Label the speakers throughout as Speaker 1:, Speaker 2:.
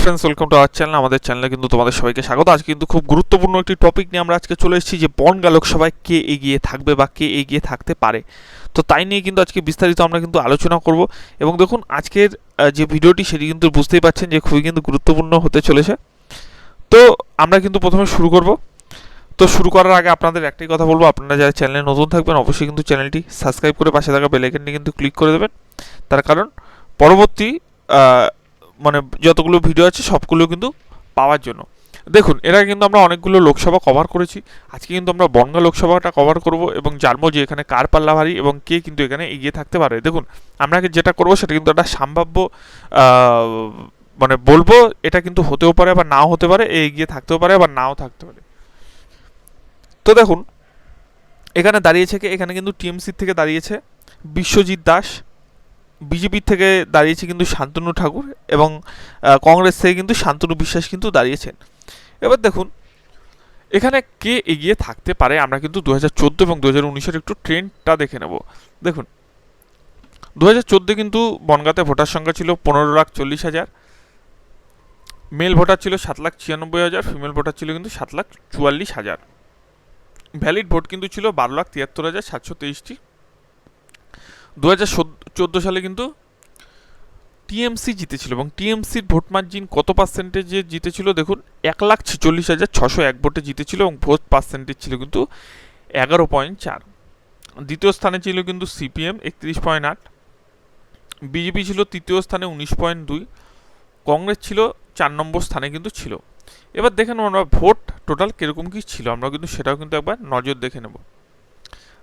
Speaker 1: Friends, welcome to our channel. আমাদের চ্যানেলে কিন্তু তোমাদের সবাইকে স্বাগত। আজকে কিন্তু খুব গুরুত্বপূর্ণ একটি টপিক নিয়ে আমরা আজকে চলে এসেছি, যে বনগাঁ লোকসভায় কে এগিয়ে থাকবে বা কে এগিয়ে থাকতে পারে। তো তাই নিয়ে কিন্তু আজকে বিস্তারিত আমরা কিন্তু আলোচনা করব। এবং দেখুন, আজকের যে ভিডিওটি সেটি কিন্তু বুঝতেই পারছেন যে খুবই কিন্তু গুরুত্বপূর্ণ হতে চলেছে। তো আমরা কিন্তু প্রথমে শুরু করব। তো শুরু করার আগে আপনাদের একটাই কথা বলবো, আপনারা যারা চ্যানেলে নতুন থাকবেন অবশ্যই কিন্তু চ্যানেলটি সাবস্ক্রাইব করে পাশে থাকা বেল আইকনটি কিন্তু ক্লিক করে দেবেন। তার কারণ পরবর্তী মানে যতগুলো ভিডিও আছে সবগুলো কিন্তু পাওয়ার জন্য। দেখুন, এর আগে কিন্তু আমরা অনেকগুলো লোকসভা কভার করেছি। আজকে কিন্তু আমরা বনগাঁ লোকসভাটা কভার করব এবং জানবো যে এখানে কার পাল্লা ভারী এবং কে কিন্তু এখানে এগিয়ে থাকতে পারে। দেখুন, আমরা যেটা করব সেটা কিন্তু একটা সম্ভাব্য মানে বলবো, এটা কিন্তু হতেও পারে বা নাও হতে পারে, এগিয়ে থাকতেও পারে বা নাও থাকতে পারে। তো দেখুন, এখানে দাঁড়িয়েছে কে? এখানে কিন্তু টিএমসি থেকে দাঁড়িয়েছে বিশ্বজিৎ দাস, বিজেপির থেকে দাঁড়িয়েছে কিন্তু শান্তনু ঠাকুর, এবং কংগ্রেস থেকে কিন্তু শান্তনু বিশ্বাস কিন্তু দাঁড়িয়েছেন। এবার দেখুন, এখানে কে এগিয়ে থাকতে পারে আমরা কিন্তু 2014 এবং 2019-এর একটু ট্রেন্ডটা দেখে নেব। দেখুন, 2014 কিন্তু বনগাঁতে ভোটার সংখ্যা ছিল 15,40,000, মেল ভোটার ছিল 7,96,000, ফিমেল ভোটার ছিল কিন্তু 7,44,000, ভ্যালিড ভোট কিন্তু ছিল 12,73,723টি। 2014 সালে কিন্তু টিএমসি জিতেছিল, এবং টিএমসির ভোট মার্জিন কত পার্সেন্টেজে জিতেছিল? দেখুন, 1,46,601 ভোটে জিতেছিল, এবং ভোট পার্সেন্টেজ ছিল কিন্তু 11.4। দ্বিতীয় স্থানে ছিল কিন্তু সিপিএম 31.8, বিজেপি ছিল তৃতীয় স্থানে 19.2, কংগ্রেস ছিল 4 নম্বর স্থানে কিন্তু ছিল। এবার দেখেন আমরা ভোট টোটাল কিরকম কি ছিল, আমরা কিন্তু সেটাও কিন্তু একবার নজর দেখে নেব।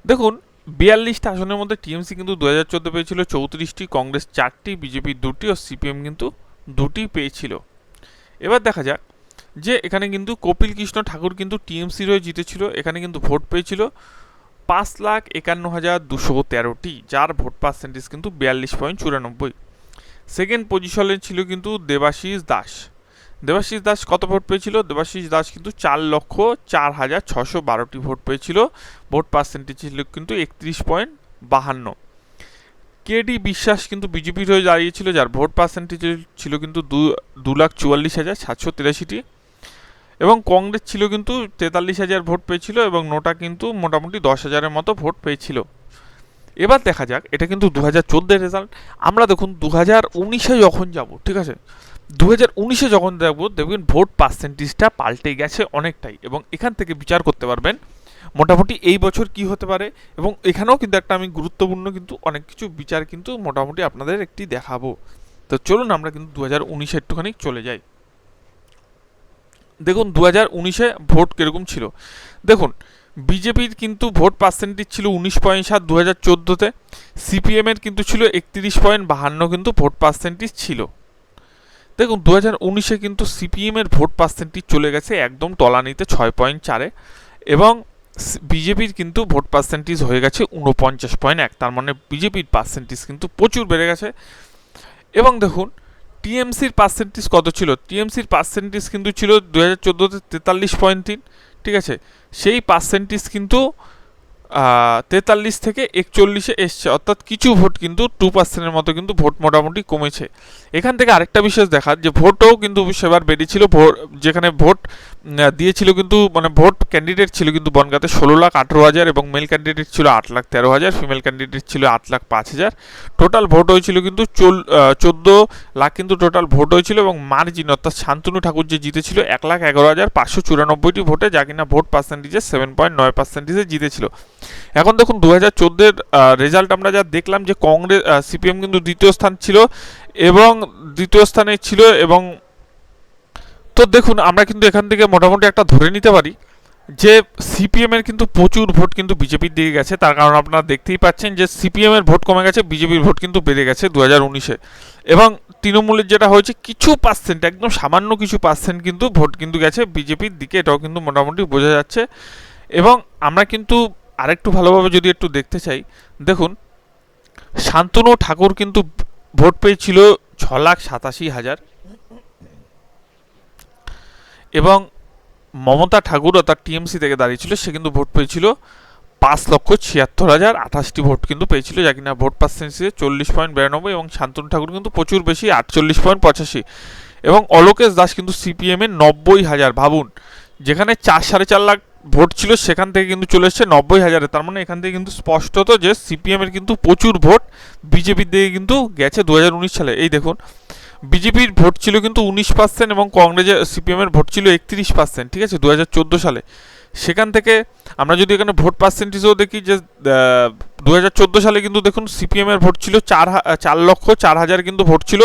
Speaker 1: দেখুন, 42টা আসনের মধ্যে টিএমসি কিন্তু 2014 পেয়েছিল 34টি, কংগ্রেস 4টি, বিজেপি 2টি ও সিপিএম কিন্তু 2টি পেয়েছিল। এবার দেখা যাক যে এখানে কিন্তু কপিল কৃষ্ণ ঠাকুর কিন্তু টিএমসির হয়ে জিতেছিল। এখানে কিন্তু ভোট পেয়েছিল 5,51,213টি, যার ভোট পার্সেন্টেজ কিন্তু 42.94। সেকেন্ড পজিশনে ছিল কিন্তু দেবাশিস দাস। দেবাশিস দাস কত ভোট পেয়েছিল? দেবাশিস দাস কিন্তু 4,04,612টি ভোট পেয়েছিল, ভোট পার্সেন্টেজ ছিল কিন্তু 31.52। কেডি বিশ্বাস কিন্তু বিজেপির হয়ে দাঁড়িয়েছিল, যার ভোট পার্সেন্টেজ ছিল কিন্তু 2,44,783টি, এবং কংগ্রেস ছিল কিন্তু 43,000 ভোট পেয়েছিল, এবং নোটা কিন্তু মোটামুটি 10,000-এর মতো ভোট পেয়েছিল। এবার দেখা যাক, এটা কিন্তু 2014-এর রেজাল্ট। আমরা দেখুন 2019-এ যখন যাব, ঠিক আছে, 2019-এ যখন দেখবেন ভোট পার্সেন্টেজটা পাল্টে গেছে অনেকটাই, এবং এখান থেকে বিচার করতে পারবেন মোটামুটি এই বছর কি হতে পারে। এবং এখানেও কিন্তু একটা আমি গুরুত্বপূর্ণ কিন্তু অনেক কিছু বিচার কিন্তু মোটামুটি আপনাদের একটি দেখাবো। তো চলুন আমরা কিন্তু 2019-এ একটুখানি চলে যাই। দেখুন 2019-এ ভোট কিরকম ছিল। দেখুন, বিজেপির কিন্তু ভোট পার্সেন্টেজ ছিল 19.7 2014-তে, সিপিএমের কিন্তু ছিল 31.52 কিন্তু ভোট পার্সেন্টেজ ছিল। দেখুন 2019-এ কিন্তু সিপিএমের ভোট পার্সেন্টেজ চলে গেছে একদম তলানিতে 6.4-এ, এবং বিজেপির কিন্তু ভোট পার্সেন্টেজ হয়ে গেছে 49.1। তার মানে বিজেপির পার্সেন্টেজ কিন্তু প্রচুর বেড়ে গেছে। এবং দেখুন টিএমসির পার্সেন্টেজ কত ছিল? টিএমসির পার্সেন্টেজ কিন্তু ছিল 2014-তে 43.3, ঠিক আছে। সেই পার্সেন্টেজ কিন্তু 43 থেকে 41-এ এসছে, অর্থাৎ কিছু ভোট কিন্তু 2%-এর মতো কিন্তু ভোট মোটামুটি কমেছে। এখান থেকে আরেকটা বিশেষ দেখার, যে ভোটও কিন্তু সেবার বেড়েছিল। যেখানে ভোট দিয়েছিল কিন্তু মানে ভোট ক্যান্ডিডেট ছিল কিন্তু বনগাঁতে 16,18,000, এবং মেল ক্যান্ডিডেট ছিল 8,13,000, ফিমেল ক্যান্ডিডেট ছিল 8,05,000। টোটাল ভোট হয়েছিল কিন্তু 14 লাখ কিন্তু টোটাল ভোট হয়েছিল, এবং মার্জিন অর্থাৎ শান্তনু ঠাকুর যে জিতেছিল 1,11,594টি ভোটে, যা কিনা ভোট পার্সেন্টেজে 7.9%-এ জিতেছিল। এখন দেখুন 2014-এর রেজাল্ট আমরা যা দেখলাম, যে কংগ্রেস সিপিএম কিন্তু দ্বিতীয় স্থান ছিল, এবং দ্বিতীয় স্থানে ছিল। এবং তো দেখুন আমরা কিন্তু এখান থেকে মোটামুটি একটা ধরে নিতে পারি যে সিপিএম এর কিন্তু প্রচুর ভোট কিন্তু বিজেপির দিকে গেছে। তার কারণ আপনারা দেখতেই পাচ্ছেন যে সিপিএম এর ভোট কমে গেছে, বিজেপির ভোট কিন্তু বেড়ে গেছে 2019-এ। এবং তৃণমূলের যেটা হয়েছে, কিছু পার্সেন্ট, একদম সামান্য কিছু পার্সেন্ট কিন্তু ভোট কিন্তু গেছে বিজেপির দিকে, এটাও কিন্তু মোটামুটি বোঝা যাচ্ছে। এবং আমরা কিন্তু আরেকটু ভালোভাবে যদি একটু দেখতে চাই, দেখুন শান্তনু ঠাকুর কিন্তু ভোট পেয়েছিল 6,87,000, এবং মমতা ঠাকুর অর্থাৎ টিএমসি থেকে দাঁড়িয়েছিল, সে কিন্তু ভোট পেয়েছিল 5,76,028টি ভোট কিন্তু পেয়েছিল, যা কিনা ভোট পার্সেন্টেজে 40.92, এবং শান্তনু ঠাকুর কিন্তু প্রচুর বেশি 48.85। এবং অলোকেশ দাস কিন্তু সিপিএম এর 90,000, ভাবুন যেখানে 4-4.5 লাখ ভোট ছিল সেখান থেকে কিন্তু চলে এসছে 90,000-এ। তার মানে এখান থেকে কিন্তু স্পষ্টত যে সিপিএম এর কিন্তু প্রচুর ভোট বিজেপির দিকে কিন্তু গেছে 2019 সালে। এই দেখুন বিজেপির ভোট ছিল কিন্তু 19% এবং কংগ্রেসের সিপিএম এর ভোট ছিল 31%, ঠিক আছে, 2014 সালে। সেখান থেকে আমরা যদি এখানে ভোট পার্সেন্টেজও দেখি যে 2014 সালে কিন্তু দেখুন সিপিএম এর ভোট ছিল 4,04,000 কিন্তু ভোট ছিল।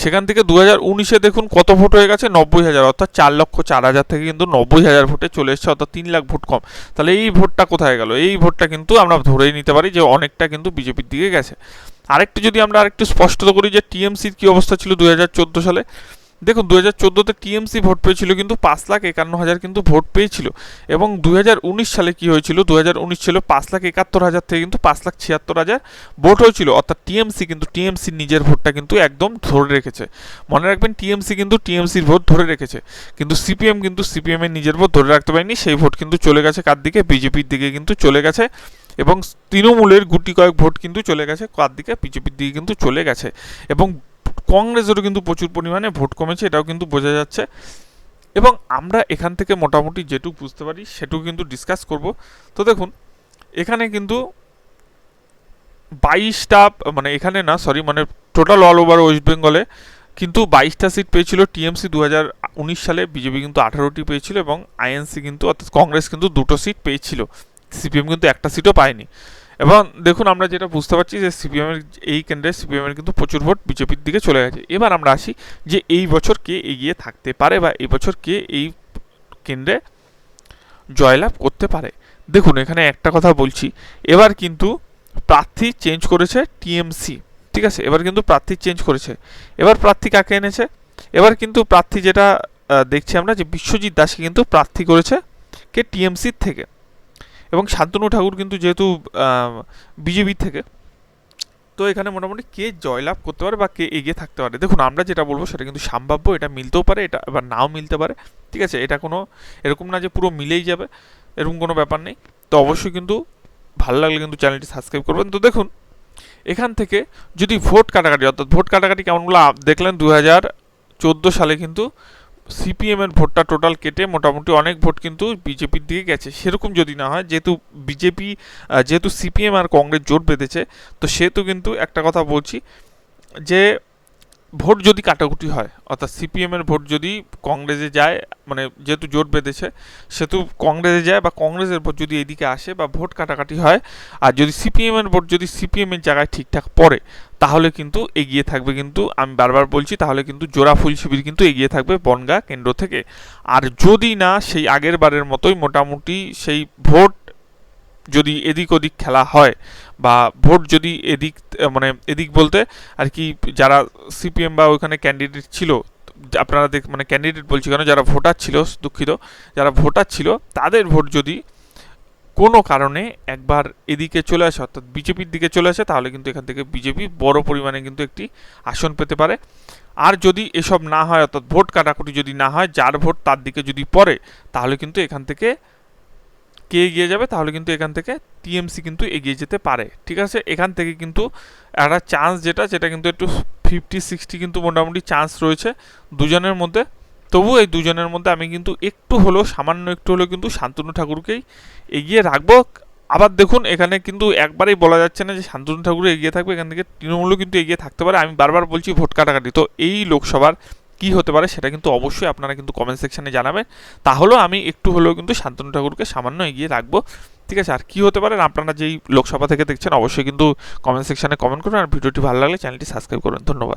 Speaker 1: সেখান থেকে 2019-এ দেখুন কত ভোট হয়ে গেছে, 90,000, অর্থাৎ 4,04,000 থেকে কিন্তু 90,000 ভোটে চলে এসেছে, অর্থাৎ 3 লাখ ভোট কম। তাহলে এই ভোটটা কোথায় গেল? এই ভোটটা কিন্তু আমরা ধরেই নিতে পারি যে অনেকটা কিন্তু বিজেপির দিকে গেছে। আরেকটু যদি আমরা আরেকটু স্পষ্টত করি যে টিএমসির কী অবস্থা ছিল 2014 সালে, দেখুন 2014-তে টিএমসি ভোট পেয়েছিল কিন্তু 5,51,000 কিন্তু ভোট পেয়েছিল। এবং 2019 সালে কি হয়েছিল, 2019 ছিল 5,71,000 থেকে কিন্তু 5,76,000 ভোট হয়েছিল, অর্থাৎ টিএমসি কিন্তু টিএমসির নিজের ভোটটা কিন্তু একদম ধরে রেখেছে। মনে রাখবেন টিএমসি কিন্তু টিএমসির ভোট ধরে রেখেছে, কিন্তু সিপিএম কিন্তু সিপিএম এর নিজের ভোট ধরে রাখতে পারেনি। সেই ভোট কিন্তু চলে গেছে কার দিকে? বিজেপির দিকে কিন্তু চলে গেছে। এবং তৃণমূলের গুটি কয়েক ভোট কিন্তু চলে গেছে কার দিকে? বিজেপির দিকে কিন্তু চলে গেছে। এবং কংগ্রেসেরও কিন্তু প্রচুর পরিমাণে ভোট কমেছে, এটাও কিন্তু বোঝা যাচ্ছে। এবং আমরা এখান থেকে মোটামুটি যেটুকু বুঝতে পারি সেটুকু কিন্তু ডিসকাস করব। তো দেখুন এখানে কিন্তু 22টা, মানে এখানে না সরি, মানে টোটাল অল ওভার ওয়েস্ট বেঙ্গলে কিন্তু 22টা সিট পেয়েছিল টিএমসি 2019 সালে, বিজেপি কিন্তু 18টি পেয়েছিল এবং আইএনসি কিন্তু অর্থাৎ কংগ্রেস কিন্তু 2টো সিট পেয়েছিল, সিপিএম কিন্তু একটা সিটও পায়নি। এবং দেখুন আমরা যেটা বুঝতে পারছি যে সিপিএমের এই কেন্দ্রে সিপিএমের কিন্তু প্রচুর ভোট বিজেপির দিকে চলে গেছে। এবার আমরা আসি যে এই বছর কে এগিয়ে থাকতে পারে বা এই বছর কে এই কেন্দ্রে জয়লাভ করতে পারে। দেখুন এখানে একটা কথা বলছি, এবার কিন্তু প্রার্থী চেঞ্জ করেছে টিএমসি, ঠিক আছে, এবার কিন্তু প্রার্থী চেঞ্জ করেছে। এবার প্রার্থী কাকে এনেছে? এবার কিন্তু প্রার্থী যেটা দেখছি আমরা যে বিশ্বজিৎ দাসকে কিন্তু প্রার্থী করেছে কে? টিএমসির থেকে। এবং শান্তনু ঠাকুর কিন্তু যেহেতু বিজেপির থেকে, তো এখানে মোটামুটি কে জয়লাভ করতে পারে বা কে এগিয়ে থাকতে পারে, দেখুন আমরা যেটা বলবো সেটা কিন্তু সম্ভাব্য, এটা মিলতেও পারে, এটা আবার নাও মিলতে পারে, ঠিক আছে, এটা কোনো এরকম না যে পুরো মিলেই যাবে, এরকম কোনো ব্যাপার নেই। তো অবশ্যই কিন্তু ভালো লাগলে কিন্তু চ্যানেলটি সাবস্ক্রাইব করবেন। তো দেখুন এখান থেকে যদি ভোট কাটাকাটি, অর্থাৎ ভোট কাটাকাটি কেমনগুলো দেখলেন, 2014 সালে কিন্তু সিপিএম এর ভোটটা টোটাল কেটে মোটামুটি অনেক ভোট কিন্তু বিজেপির দিকে গেছে। সেরকম যদি না হয়, যেহেতু সিপিএম আর কংগ্রেস জোট বেঁধেছে, তো সেহেতু কিন্তু একটা কথা বলছি যে ভোট যদি কাটাকুটি হয়, অর্থাৎ সিপিএম এর ভোট যদি কংগ্রেসে যায়, মানে যেহেতু জোট বেঁধেছে সেহেতু কংগ্রেসে যায়, বা কংগ্রেসের ভোট যদি এদিকে আসে বা ভোট কাটাকাটি হয়, আর যদি সিপিএম এর ভোট যদি সিপিএম এর জায়গায় ঠিকঠাক পড়ে, তাহলে কিন্তু এগিয়ে থাকবে, কিন্তু আমি বারবার বলছি, তাহলে কিন্তু জোড়াফুল শিবির কিন্তু এগিয়ে থাকবে বনগাঁ কেন্দ্র থেকে। আর যদি না সেই আগের বারের মতোই মোটামুটি সেই ভোট যদি এদিক ওদিক খেলা হয়, বা ভোট যদি এদিক, মানে এদিক বলতে আর কি যারা সিপিএম বা ওইখানে ক্যান্ডিডেট ছিল, আপনারা মানে ক্যান্ডিডেট বলছি কেন, যারা ভোটার ছিল, দুঃখিত, যারা ভোটার ছিল তাদের ভোট যদি কোনো কারণে একবার এদিকে চলে আসে, অর্থাৎ বিজেপির দিকে চলে আসে, তাহলে কিন্তু এখান থেকে বিজেপি বড় পরিমাণে কিন্তু একটি আসন পেতে পারে। আর যদি এসব না হয়, অর্থাৎ ভোট কাটাকুটি যদি না হয়, যার ভোট তার দিকে যদি পড়ে, তাহলে কিন্তু এখান থেকে কে এগিয়ে যাবে, তাহলে কিন্তু এখান থেকে টিএমসি কিন্তু এগিয়ে যেতে পারে, ঠিক আছে। এখান থেকে কিন্তু একটা চান্স যেটা কিন্তু একটু 50-60 কিন্তু মোটামুটি চান্স রয়েছে দুজনের মধ্যে। তবু এই দুজনের মধ্যে আমি কিন্তু একটু হলেও, সামান্য একটু হলেও কিন্তু শান্তনু ঠাকুরকেই এগিয়ে রাখবো। আবার দেখুন এখানে কিন্তু একবারেই বলা যাচ্ছে না যে শান্তনু ঠাকুর এগিয়ে থাকবে, এখান থেকে তৃণমূলও কিন্তু এগিয়ে থাকতে পারে। আমি বারবার বলছি ভোট কাটাকাটি, তো এই লোকসভার কি হতে পারে সেটা কিন্তু অবশ্যই আপনারা কিন্তু কমেন্ট সেকশনে জানাবেন। তাহলেও আমি একটু হলেও কিন্তু শান্তনু ঠাকুরকে সামান্য এগিয়ে রাখবো, ঠিক আছে। আর কি হতে পারে আপনারা যেই লোকসভা থেকে দেখছেন অবশ্যই কিন্তু কমেন্ট সেকশনে কমেন্ট করুন, আর ভিডিওটি ভালো লাগলে চ্যানেলটি সাবস্ক্রাইব করুন। ধন্যবাদ।